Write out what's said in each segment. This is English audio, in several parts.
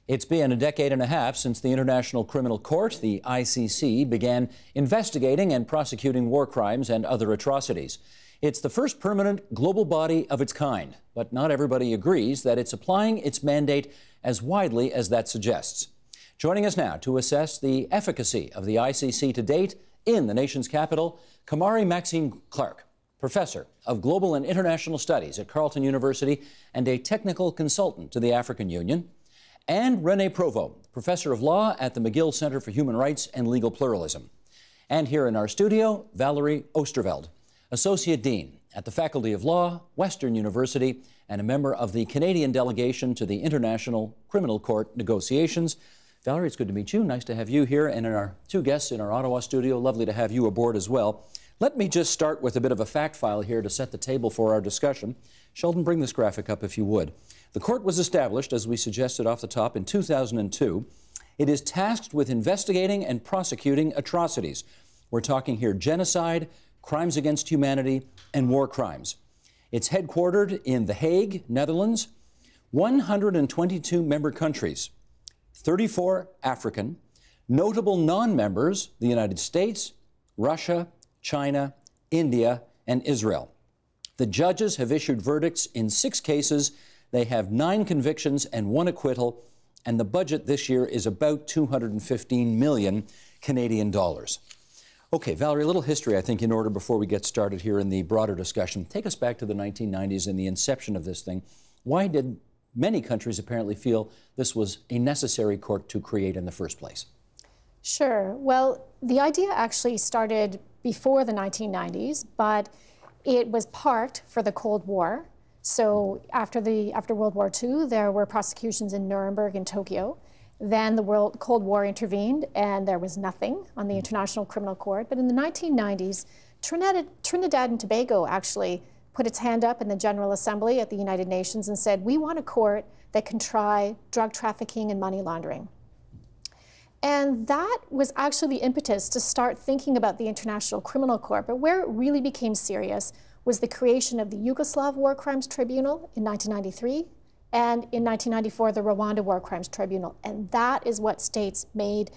It's been a decade and a half since the International Criminal Court, the ICC, began investigating and prosecuting war crimes and other atrocities. It's the first permanent global body of its kind, but not everybody agrees that it's applying its mandate as widely as that suggests. Joining us now to assess the efficacy of the ICC to date in the nation's capital, Kamari Maxine Clark, professor of Global and International Studies at Carleton University and a technical consultant to the African Union, and René Provost, professor of law at the McGill Center for Human Rights and Legal Pluralism. And here in our studio, Valerie Oosterveld, associate dean at the Faculty of Law, Western University, and a member of the Canadian delegation to the International Criminal Court negotiations. Valerie, it's good to meet you. Nice to have you here, and our two guests in our Ottawa studio. Lovely to have you aboard as well. Let me just start with a bit of a fact file here to set the table for our discussion. Sheldon, bring this graphic up if you would. The court was established, as we suggested off the top, in 2002. It is tasked with investigating and prosecuting atrocities. We're talking here genocide, crimes against humanity, and war crimes. It's headquartered in The Hague, Netherlands. 122 member countries, 34 African, notable non-members, the United States, Russia, China, India, and Israel. The judges have issued verdicts in 6 cases. They have 9 convictions and 1 acquittal, and the budget this year is about 215 million Canadian dollars. Okay, Valerie, a little history, I think, in order before we get started here in the broader discussion. Take us back to the 1990s and the inception of this thing. Why did many countries apparently feel this was a necessary court to create in the first place? Sure. Well, the idea actually started before the 1990s, but it was parked for the Cold War. So after World War II, there were prosecutions in Nuremberg and Tokyo. Then the Cold War intervened, and there was nothing on the International Criminal Court. But in the 1990s, Trinidad and Tobago actually put its hand up in the General Assembly at the United Nations and said, we want a court that can try drug trafficking and money laundering. And that was actually the impetus to start thinking about the International Criminal Court. But where it really became serious was the creation of the Yugoslav War Crimes Tribunal in 1993, and in 1994, the Rwanda War Crimes Tribunal. And that is what states made,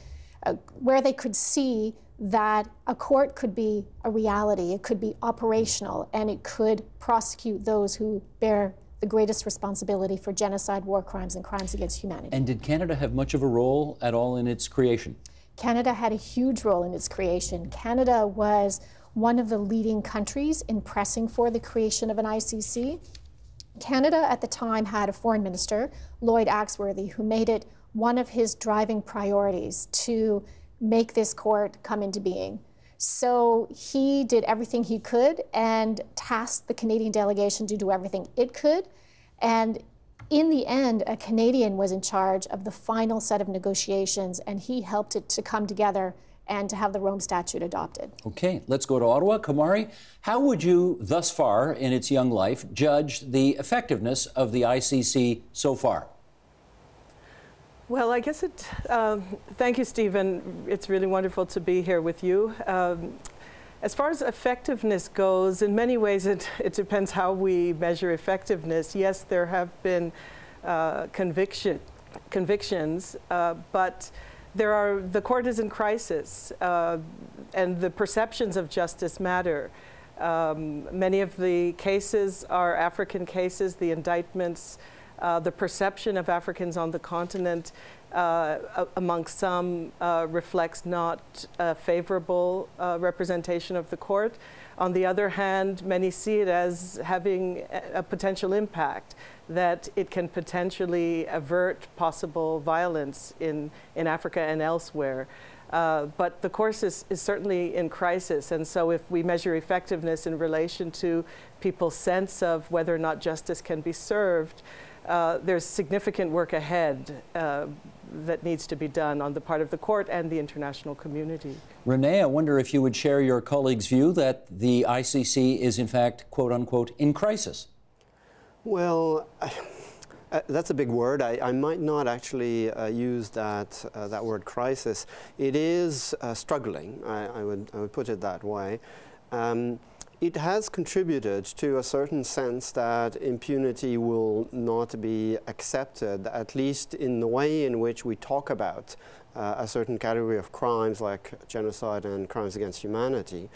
where they could see that a court could be a reality, it could be operational, and it could prosecute those who bear the greatest responsibility for genocide, war crimes, and crimes against humanity. And did Canada have much of a role at all in its creation? Canada had a huge role in its creation. Canada was one of the leading countries in pressing for the creation of an ICC. Canada at the time had a foreign minister, Lloyd Axworthy, who made it one of his driving priorities to make this court come into being. So he did everything he could and tasked the Canadian delegation to do everything it could. And in the end, a Canadian was in charge of the final set of negotiations, and he helped it to come together and to have the Rome Statute adopted. Okay, let's go to Ottawa. Kamari, how would you, thus far in its young life, judge the effectiveness of the ICC so far? Well, I guess thank you, Stephen. It's really wonderful to be here with you. As far as effectiveness goes, in many ways it depends how we measure effectiveness. Yes, there have been convictions, but the court is in crisis, and the perceptions of justice matter. Many of the cases are African cases, the indictments, the perception of Africans on the continent among some reflects not a favorable representation of the court. On the other hand, many see it as having a potential impact, that it can potentially avert possible violence in Africa and elsewhere. But the course is certainly in crisis, and so if we measure effectiveness in relation to people's sense of whether or not justice can be served, there's significant work ahead that needs to be done on the part of the court and the international community. René, I wonder if you would share your colleague's view that the ICC is in fact, quote unquote, in crisis. Well, that's a big word. I might not actually use that word crisis. It is struggling. I would put it that way. it has contributed to a certain sense that impunity will not be accepted, at least in the way in which we talk about a certain category of crimes like genocide and crimes against humanity.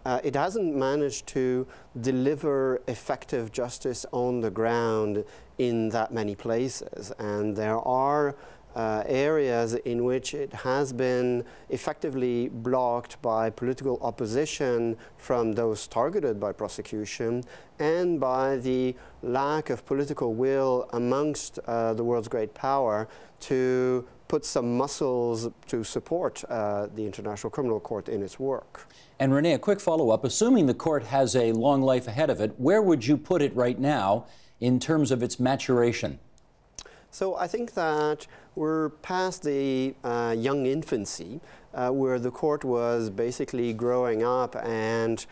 It hasn't managed to deliver effective justice on the ground in that many places, and there are areas in which it has been effectively blocked by political opposition from those targeted by prosecution and by the lack of political will amongst the world's great power to put some muscles to support the International Criminal Court in its work. And Renee, a quick follow-up. Assuming the court has a long life ahead of it, where would you put it right now in terms of its maturation? So I think that we're past the young infancy, where the court was basically growing up and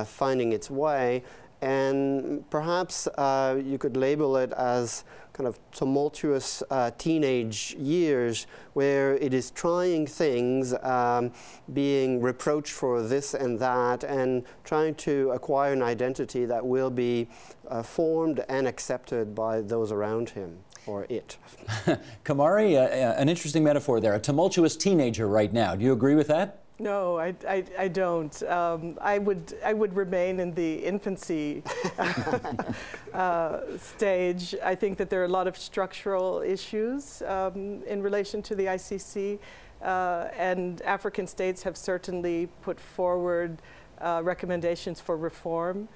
finding its way. And perhaps you could label it as kind of tumultuous teenage years, where it is trying things, being reproached for this and that, and trying to acquire an identity that will be formed and accepted by those around him. Or it. Kamari, an interesting metaphor there. A tumultuous teenager right now. Do you agree with that? No, I don't. I would remain in the infancy stage. I think that there are a lot of structural issues in relation to the ICC, and African states have certainly put forward recommendations for reform.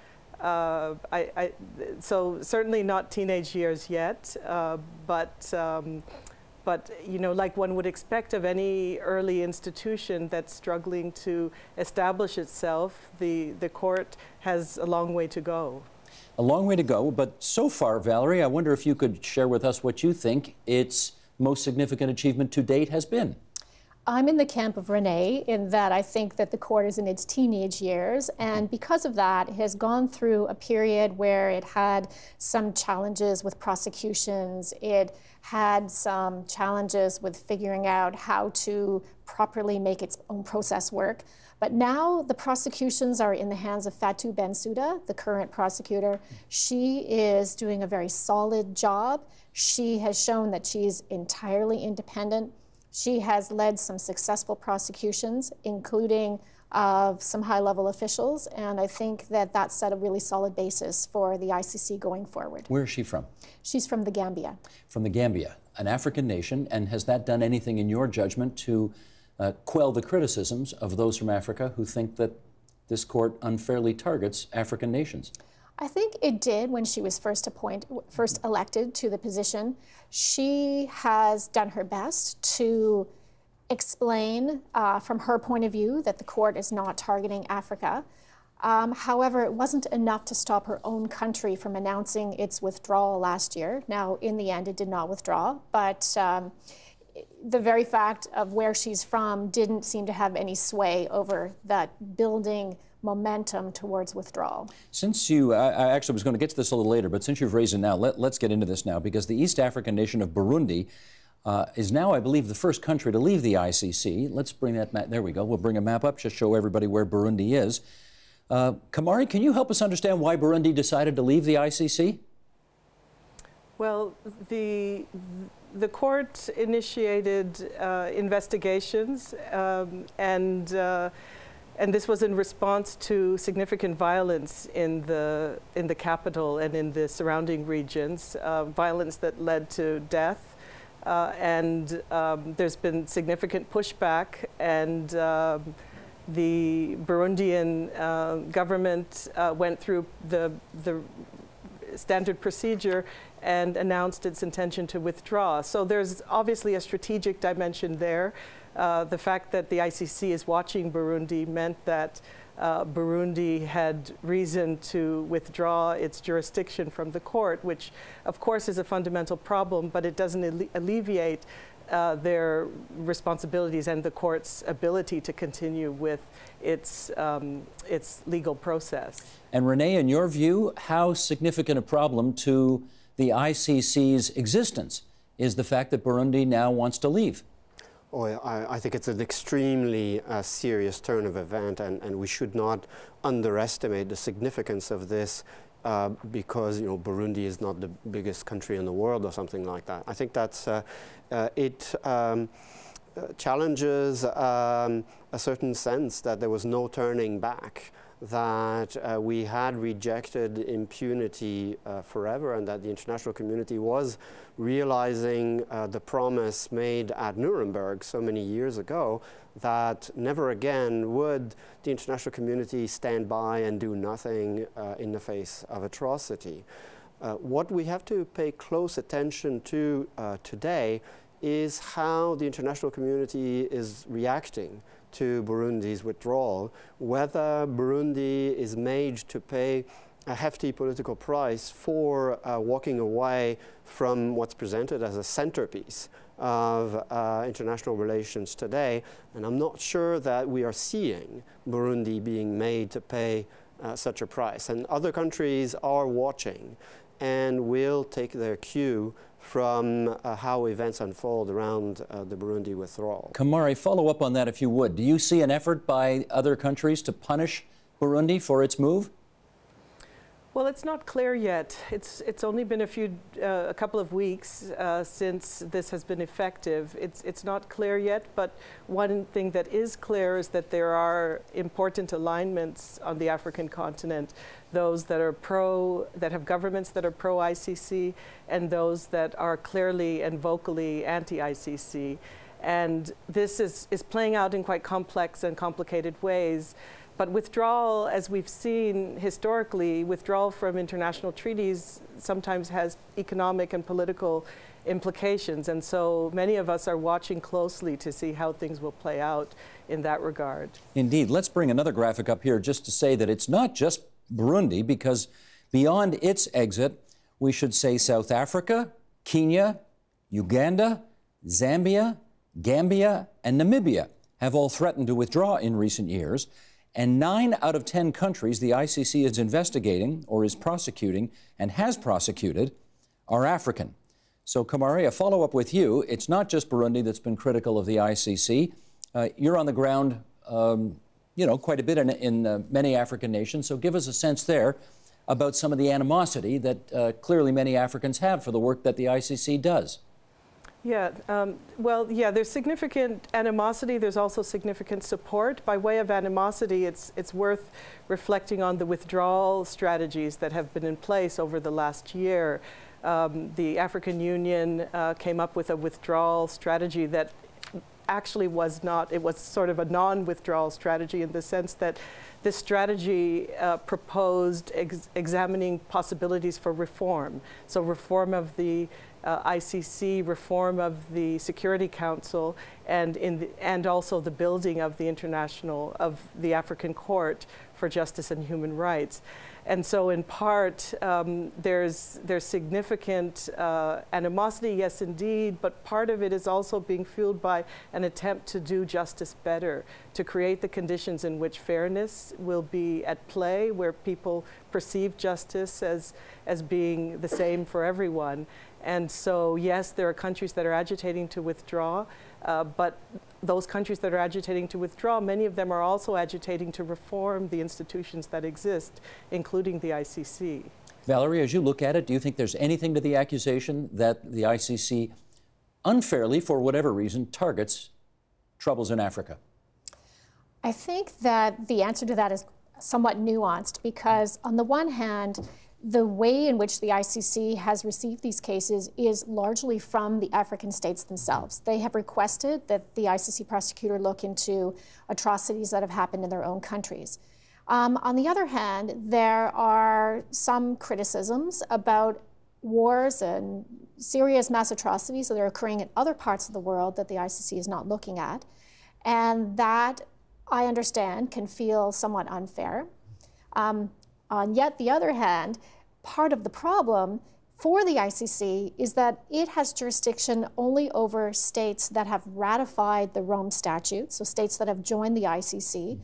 So certainly not teenage years yet, but you know, like one would expect of any early institution that's struggling to establish itself, the court has a long way to go. A long way to go, but so far, Valerie, I wonder if you could share with us what you think its most significant achievement to date has been. I'm in the camp of Renee in that I think that the court is in its teenage years, and because of that, it has gone through a period where it had some challenges with prosecutions. It had some challenges with figuring out how to properly make its own process work. But now the prosecutions are in the hands of Fatou Bensouda, the current prosecutor. She is doing a very solid job. She has shown that she's entirely independent. She has led some successful prosecutions, including of some high-level officials, and I think that that set a really solid basis for the ICC going forward. Where is she from? She's from the Gambia. From the Gambia, an African nation, and has that done anything in your judgment to quell the criticisms of those from Africa who think that this court unfairly targets African nations? I think it did when she was first elected to the position. She has done her best to explain from her point of view that the court is not targeting Africa. However, it wasn't enough to stop her own country from announcing its withdrawal last year. Now, in the end, it did not withdraw, but the very fact of where she's from didn't seem to have any sway over that building momentum towards withdrawal. Since you, I actually was going to get to this a little later, but since you've raised it now, let's get into this now, because the East African nation of Burundi is now, I believe, the first country to leave the ICC. Let's bring that map, there we go, we'll bring a map up, just show everybody where Burundi is. Kamari, can you help us understand why Burundi decided to leave the ICC? Well, the court initiated investigations and this was in response to significant violence in the capital and in the surrounding regions, violence that led to death. There's been significant pushback, and the Burundian government went through the standard procedure and announced its intention to withdraw. So there's obviously a strategic dimension there. The fact that the ICC is watching Burundi meant that Burundi had reason to withdraw its jurisdiction from the court, which of course is a fundamental problem, but it doesn't alleviate their responsibilities and the court's ability to continue with its legal process. And Renee, in your view, how significant a problem to the ICC's existence is the fact that Burundi now wants to leave? I think it's an extremely serious turn of event, and we should not underestimate the significance of this because Burundi is not the biggest country in the world or something like that. I think that's it challenges a certain sense that there was no turning back, that we had rejected impunity forever, and that the international community was realizing the promise made at Nuremberg so many years ago that never again would the international community stand by and do nothing in the face of atrocity. What we have to pay close attention to today is how the international community is reacting to Burundi's withdrawal, whether Burundi is made to pay a hefty political price for walking away from what's presented as a centerpiece of international relations today. And I'm not sure that we are seeing Burundi being made to pay such a price. And other countries are watching and will take their cue from how events unfold around the Burundi withdrawal. Kamari, follow up on that if you would. Do you see an effort by other countries to punish Burundi for its move? Well, it's not clear yet. It's only been a couple of weeks since this has been effective. It's not clear yet, but one thing that is clear is that there are important alignments on the African continent, those that are that have governments that are pro-ICC, and those that are clearly and vocally anti-ICC. And this is playing out in quite complex and complicated ways. But withdrawal, as we've seen historically, withdrawal from international treaties sometimes has economic and political implications. And so many of us are watching closely to see how things will play out in that regard. Indeed. Let's bring another graphic up here just to say that it's not just Burundi, because beyond its exit, we should say South Africa, Kenya, Uganda, Zambia, Gambia, and Namibia have all threatened to withdraw in recent years. And 9 out of 10 countries the ICC is investigating or is prosecuting and has prosecuted are African. So, Kamari, a follow-up with you. It's not just Burundi that's been critical of the ICC. You're on the ground, quite a bit in many African nations. So give us a sense there about some of the animosity that clearly many Africans have for the work that the ICC does. Yeah, there's significant animosity. There's also significant support. By way of animosity, it's worth reflecting on the withdrawal strategies that have been in place over the last year. The African Union came up with a withdrawal strategy that actually was not, it was sort of a non-withdrawal strategy in the sense that this strategy proposed examining possibilities for reform. So reform of the ICC, reform of the Security Council, and also the building of the African Court for Justice and Human Rights. And so in part, there's significant animosity, yes indeed, but part of it is also being fueled by an attempt to do justice better, to create the conditions in which fairness will be at play, where people perceive justice as being the same for everyone. And so, yes, there are countries that are agitating to withdraw, but those countries that are agitating to withdraw, many of them are also agitating to reform the institutions that exist, including the ICC. Valerie, as you look at it, do you think there's anything to the accusation that the ICC unfairly, for whatever reason, targets troubles in Africa? I think that the answer to that is somewhat nuanced, because on the one hand, the way in which the ICC has received these cases is largely from the African states themselves. They have requested that the ICC prosecutor look into atrocities that have happened in their own countries. On the other hand, there are some criticisms about wars and serious mass atrocities that are occurring in other parts of the world that the ICC is not looking at. And that, I understand, can feel somewhat unfair. On yet the other hand, part of the problem for the ICC is that it has jurisdiction only over states that have ratified the Rome Statute, so states that have joined the ICC.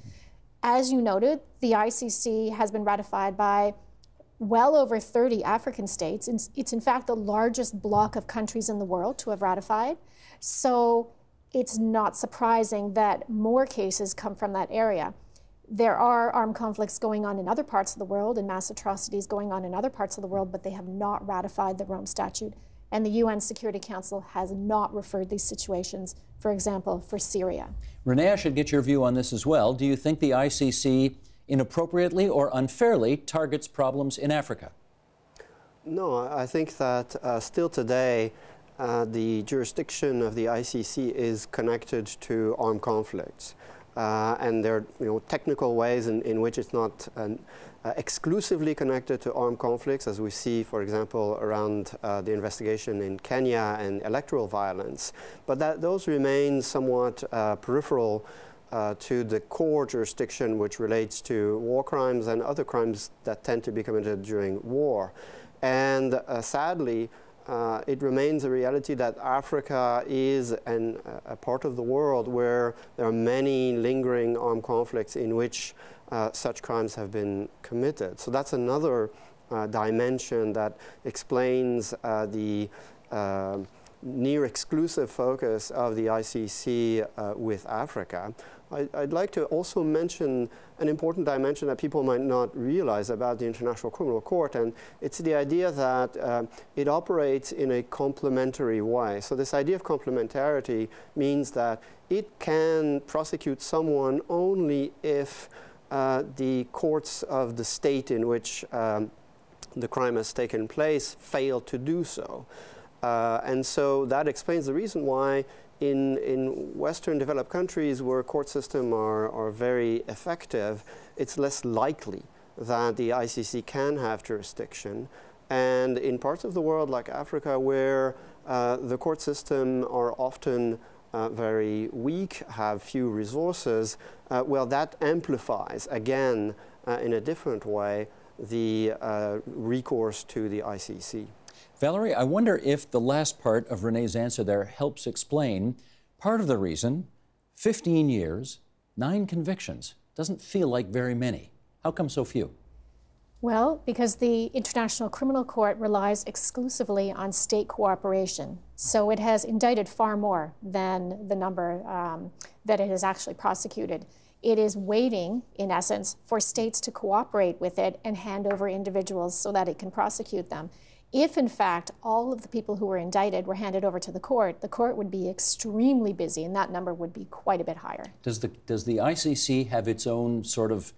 As you noted, the ICC has been ratified by well over 30 African states. It's in fact the largest bloc of countries in the world to have ratified. So it's not surprising that more cases come from that area. There are armed conflicts going on in other parts of the world and mass atrocities going on in other parts of the world, but they have not ratified the Rome Statute. And the UN Security Council has not referred these situations, for example, for Syria. Renee, I should get your view on this as well. Do you think the ICC inappropriately or unfairly targets problems in Africa? No, I think that still today the jurisdiction of the ICC is connected to armed conflicts. And there are technical ways in which it's not exclusively connected to armed conflicts, as we see, for example, around the investigation in Kenya and electoral violence. But those remain somewhat peripheral to the core jurisdiction, which relates to war crimes and other crimes that tend to be committed during war. And sadly, it remains a reality that Africa is a part of the world where there are many lingering armed conflicts in which such crimes have been committed. So that's another dimension that explains the near exclusive focus of the ICC with Africa. I'd like to also mention an important dimension that people might not realize about the International Criminal Court, and it's the idea that it operates in a complementary way. So this idea of complementarity means that it can prosecute someone only if the courts of the state in which the crime has taken place fail to do so. And so that explains the reason why in Western developed countries where court systems are very effective, it's less likely that the ICC can have jurisdiction. And in parts of the world like Africa where the court system are often very weak, have few resources, well, that amplifies, again, in a different way, the recourse to the ICC. Valerie, I wonder if the last part of Renee's answer there helps explain part of the reason 15 years, 9 convictions. Doesn't feel like very many. How come so few? Well, because the International Criminal Court relies exclusively on state cooperation. So it has indicted far more than the number that it has actually prosecuted. It is waiting, in essence, for states to cooperate with it and hand over individuals so that it can prosecute them. If, in fact, all of the people who were indicted were handed over to the court would be extremely busy, and that number would be quite a bit higher. Does the ICC have its own sort of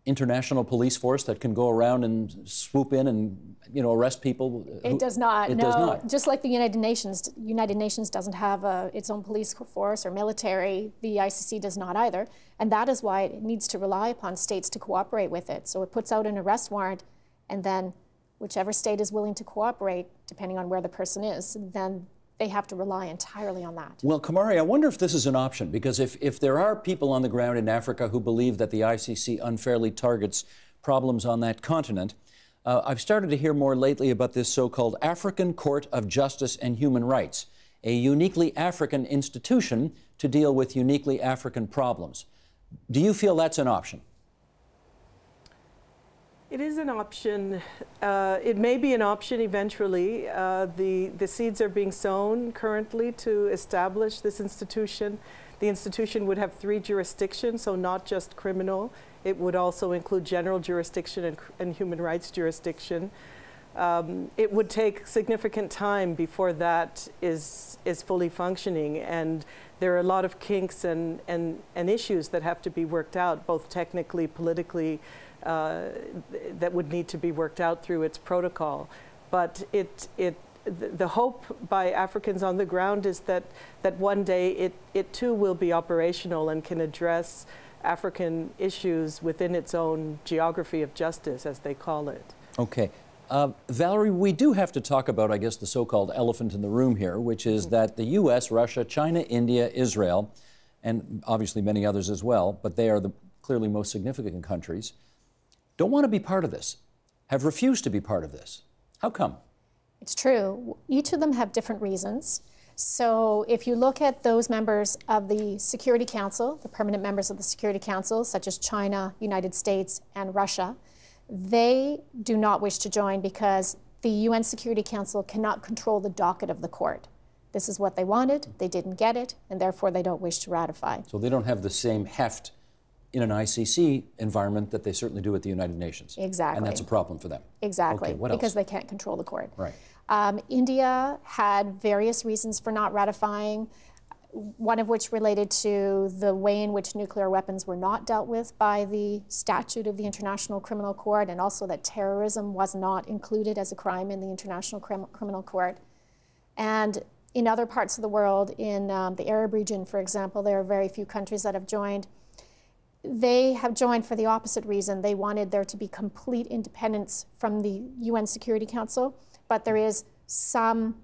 international police force that can go around and swoop in and arrest people? It does not. It no. does not. Just like the United Nations doesn't have its own police force or military, the ICC does not either. And that is why it needs to rely upon states to cooperate with it. So it puts out an arrest warrant, and then whichever state is willing to cooperate, depending on where the person is, then they have to rely entirely on that. Well, Kamari, I wonder if this is an option, because if there are people on the ground in Africa who believe that the ICC unfairly targets problems on that continent, I've started to hear more lately about this so-called African Court of Justice and Human Rights, a uniquely African institution to deal with uniquely African problems. Do you feel that's an option? It is an option. It may be an option eventually. The seeds are being sown currently to establish this institution. The institution would have 3 jurisdictions, so not just criminal. It would also include general jurisdiction and human rights jurisdiction. It would take significant time before that is fully functioning, and there are a lot of kinks and issues that have to be worked out, both technically, politically, that would need to be worked out through its protocol. But the hope by Africans on the ground is that one day it too will be operational and can address African issues within its own geography of justice, as they call it. Okay. Valerie, we do have to talk about, I guess, the so-called elephant in the room here, which is that the U.S., Russia, China, India, Israel, and obviously many others as well, but they are the clearly most significant countries, don't want to be part of this, have refused to be part of this. How come? It's true. Each of them have different reasons. So if you look at those members of the Security Council, the permanent members of the Security Council, such as China, United States, and Russia, they do not wish to join because the UN Security Council cannot control the docket of the court. this is what they wanted, they didn't get it, and therefore they don't wish to ratify. So they don't have the same heft in an ICC environment that they certainly do at the United Nations. Exactly. And that's a problem for them. Exactly, okay, what because else? they can't control the court. Right. India had various reasons for not ratifying, one of which related to the way in which nuclear weapons were not dealt with by the statute of the International Criminal Court, and also that terrorism was not included as a crime in the International Criminal Court. And in other parts of the world, in the Arab region, for example, there are very few countries that have joined. They have joined for the opposite reason. They wanted there to be complete independence from the UN Security Council, but there is some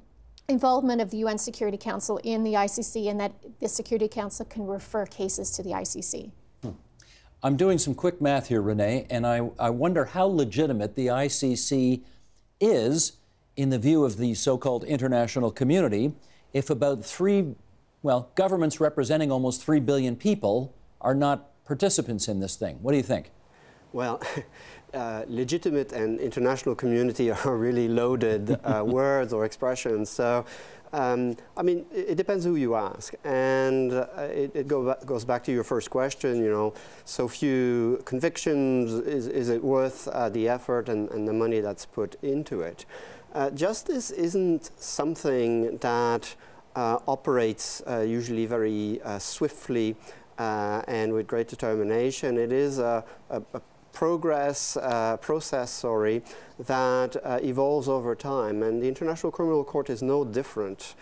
involvement of the UN Security Council in the ICC, and that the Security Council can refer cases to the ICC. I'm doing some quick math here, Renee, and I wonder how legitimate the ICC is in the view of the so-called international community if about governments representing almost 3 billion people are not participants in this thing. What do you think? Well, legitimate and international community are really loaded words or expressions. So, I mean, it depends who you ask. And it goes back to your first question, you know, so few convictions, is it worth the effort and the money that's put into it? Justice isn't something that operates usually very swiftly and with great determination. It is a process that evolves over time, and the International Criminal Court is no different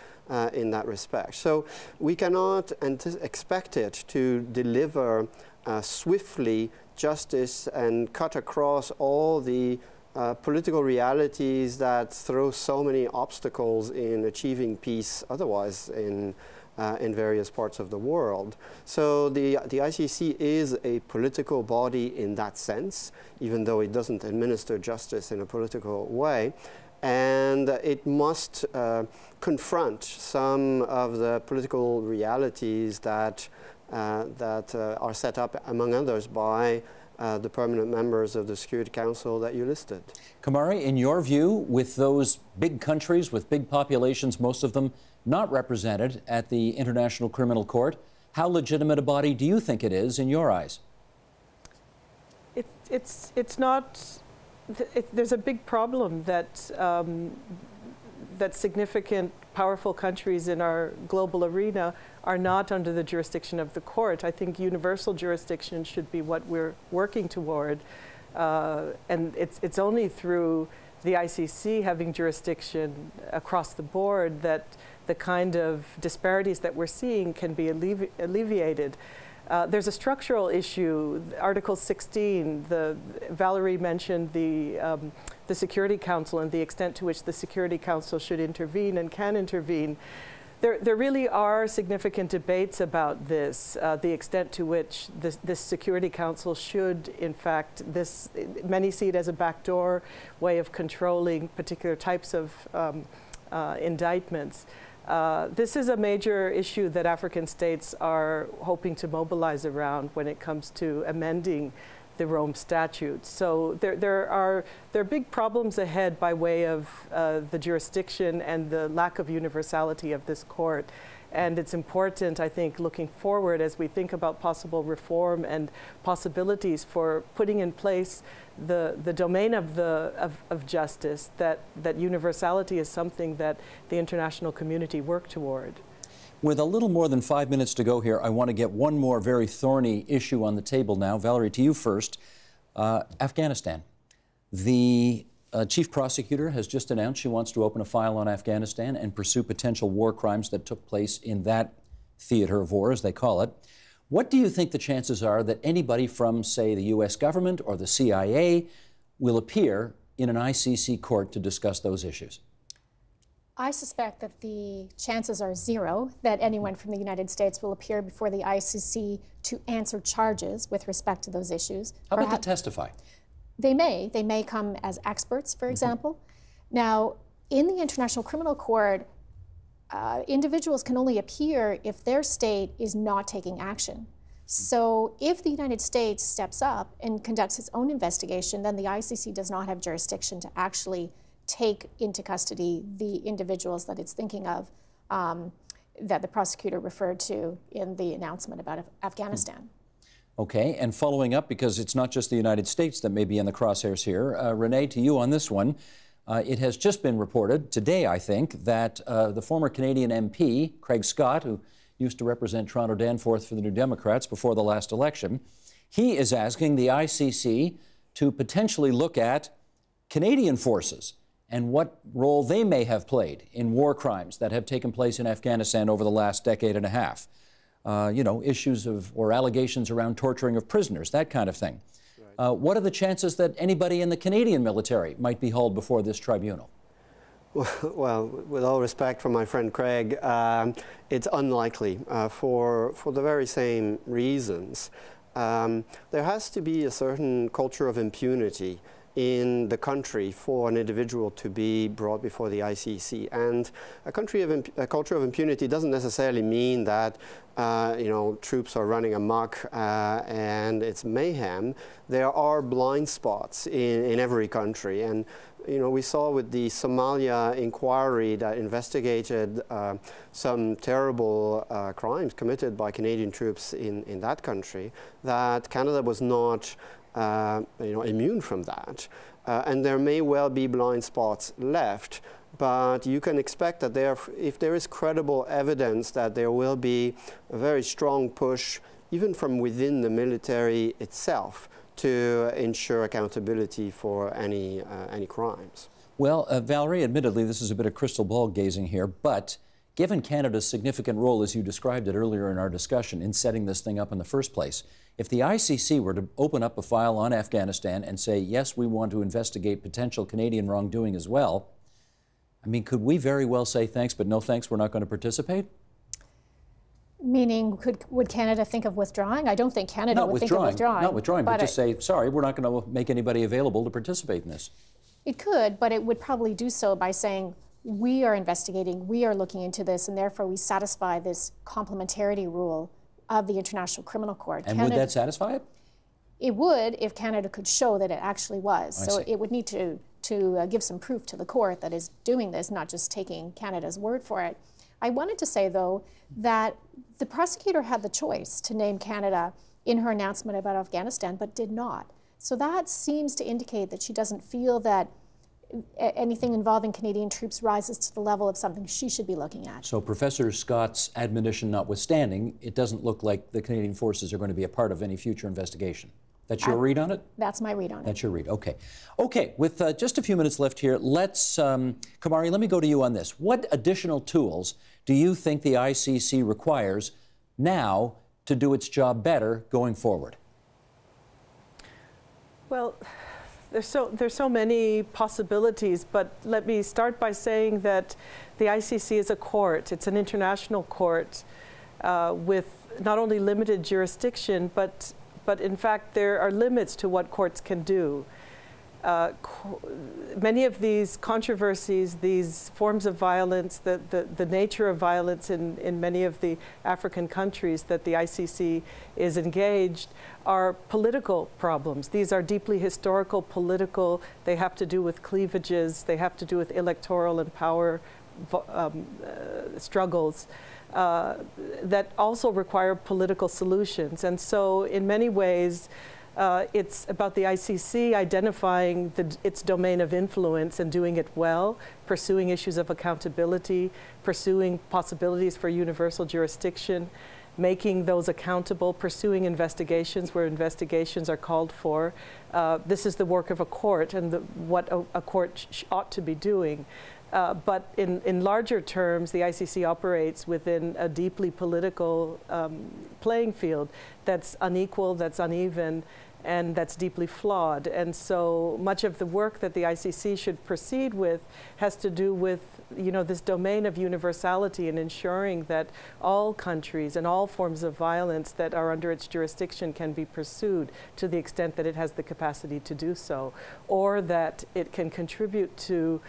in that respect. So we cannot expect it to deliver swiftly justice and cut across all the political realities that throw so many obstacles in achieving peace otherwise in various parts of the world. So the ICC is a political body in that sense, even though it doesn't administer justice in a political way. And it must confront some of the political realities that are set up, among others, by the permanent members of the Security Council that you listed. Kamari, in your view, with those big countries with big populations, most of them not represented at the International Criminal Court, how legitimate a body do you think it is in your eyes? It's not. There's a big problem that that significant, powerful countries in our global arena are not under the jurisdiction of the court. I think universal jurisdiction should be what we're working toward, and it's only through the ICC having jurisdiction across the board that the kind of disparities that we're seeing can be alleviated. There's a structural issue. Article 16, Valerie mentioned the Security Council and the extent to which the Security Council should intervene and can intervene. There really are significant debates about this, the extent to which this Security Council should, in fact, many see it as a backdoor way of controlling particular types of indictments. This is a major issue that African states are hoping to mobilize around when it comes to amending the Rome Statute. So there are big problems ahead by way of the jurisdiction and the lack of universality of this court. And it's important, I think, looking forward as we think about possible reform and possibilities for putting in place the domain of justice, that universality is something that the international community work toward. With a little more than 5 minutes to go here, I want to get one more very thorny issue on the table now. Valerie, to you first. Afghanistan. The chief prosecutor has just announced she wants to open a file on Afghanistan and pursue potential war crimes that took place in that theater of war, as they call it. What do you think the chances are that anybody from, say, the U.S. government or the CIA will appear in an ICC court to discuss those issues? I suspect that the chances are zero that anyone from the United States will appear before the ICC to answer charges with respect to those issues. How about to testify? They may come as experts, for example. Now, in the International Criminal Court, individuals can only appear if their state is not taking action. So if the United States steps up and conducts its own investigation, then the ICC does not have jurisdiction to actually take into custody the individuals that it's thinking of that the prosecutor referred to in the announcement about Afghanistan. Okay, and following up, because it's not just the United States that may be in the crosshairs here, Renee, to you on this one. It has just been reported today, I think, that the former Canadian MP, Craig Scott, who used to represent Toronto Danforth for the New Democrats before the last election, he is asking the ICC to potentially look at Canadian forces and what role they may have played in war crimes that have taken place in Afghanistan over the last decade and a half. You know, issues of, or allegations around torturing of prisoners, that kind of thing. Right. What are the chances that anybody in the Canadian military might be hauled before this tribunal? Well, with all respect for my friend Craig, it's unlikely for the very same reasons. There has to be a certain culture of impunity in the country for an individual to be brought before the ICC. And a culture of impunity doesn't necessarily mean that you know, troops are running amok and it's mayhem. There are blind spots in every country. And you know, we saw with the Somalia inquiry that investigated some terrible crimes committed by Canadian troops in that country, that Canada was not you know, immune from that. And there may well be blind spots left, but you can expect that if there is credible evidence that there will be a very strong push, even from within the military itself, to ensure accountability for any crimes. Well, Valerie, admittedly, this is a bit of crystal ball gazing here, but given Canada's significant role, as you described it earlier in our discussion, in setting this thing up in the first place, if the ICC were to open up a file on Afghanistan and say, yes, we want to investigate potential Canadian wrongdoing as well, I mean, could we very well say thanks, but no thanks, we're not going to participate? Meaning, would Canada think of withdrawing? I don't think Canada would think of withdrawing. Not withdrawing, but just say, sorry, we're not going to make anybody available to participate in this. It could, but it would probably do so by saying, we are investigating, we are looking into this, and therefore we satisfy this complementarity rule of the International Criminal Court. And would that satisfy it? It would, if Canada could show that it actually was. So it would need to give some proof to the court that is doing this, not just taking Canada's word for it. I wanted to say, though, that the prosecutor had the choice to name Canada in her announcement about Afghanistan, but did not. So that seems to indicate that she doesn't feel that anything involving Canadian troops rises to the level of something she should be looking at. So Professor Scott's admonition notwithstanding, it doesn't look like the Canadian forces are going to be a part of any future investigation. That's your read on it? That's my read on it. That's your read, okay. Okay, with just a few minutes left here, let's, Kumari, let me go to you on this. What additional tools do you think the ICC requires now to do its job better going forward? Well, there's so many possibilities, but let me start by saying that the ICC is a court. It's an international court with not only limited jurisdiction, but in fact there are limits to what courts can do. Many of these controversies, these forms of violence, the nature of violence in many of the African countries that the ICC is engaged are political problems. These are deeply historical, political. They have to do with cleavages. They have to do with electoral and power struggles that also require political solutions. And so in many ways, it's about the ICC identifying its domain of influence and doing it well, pursuing issues of accountability, pursuing possibilities for universal jurisdiction, making those accountable, pursuing investigations where investigations are called for. This is the work of a court and what a court ought to be doing. But in larger terms, the ICC operates within a deeply political playing field that's unequal, that's uneven, and that's deeply flawed. And so much of the work that the ICC should proceed with has to do with, you know, this domain of universality and ensuring that all countries and all forms of violence that are under its jurisdiction can be pursued to the extent that it has the capacity to do so, or that it can contribute to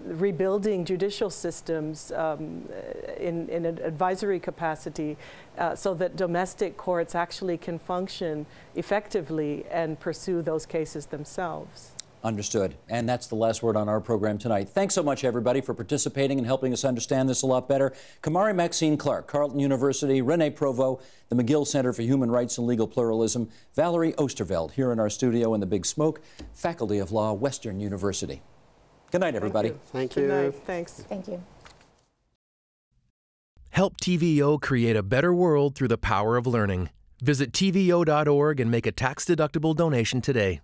rebuilding judicial systems in an advisory capacity so that domestic courts actually can function effectively and pursue those cases themselves. Understood. And that's the last word on our program tonight. Thanks so much, everybody, for participating and helping us understand this a lot better. Kamari Maxine Clark, Carleton University, Renee Provo, the McGill Center for Human Rights and Legal Pluralism, Valerie Oosterveld, here in our studio in the Big Smoke, Faculty of Law, Western University. Good night, everybody. Thank you. Good night. Thanks. Thank you. Help TVO create a better world through the power of learning. Visit TVO.org and make a tax-deductible donation today.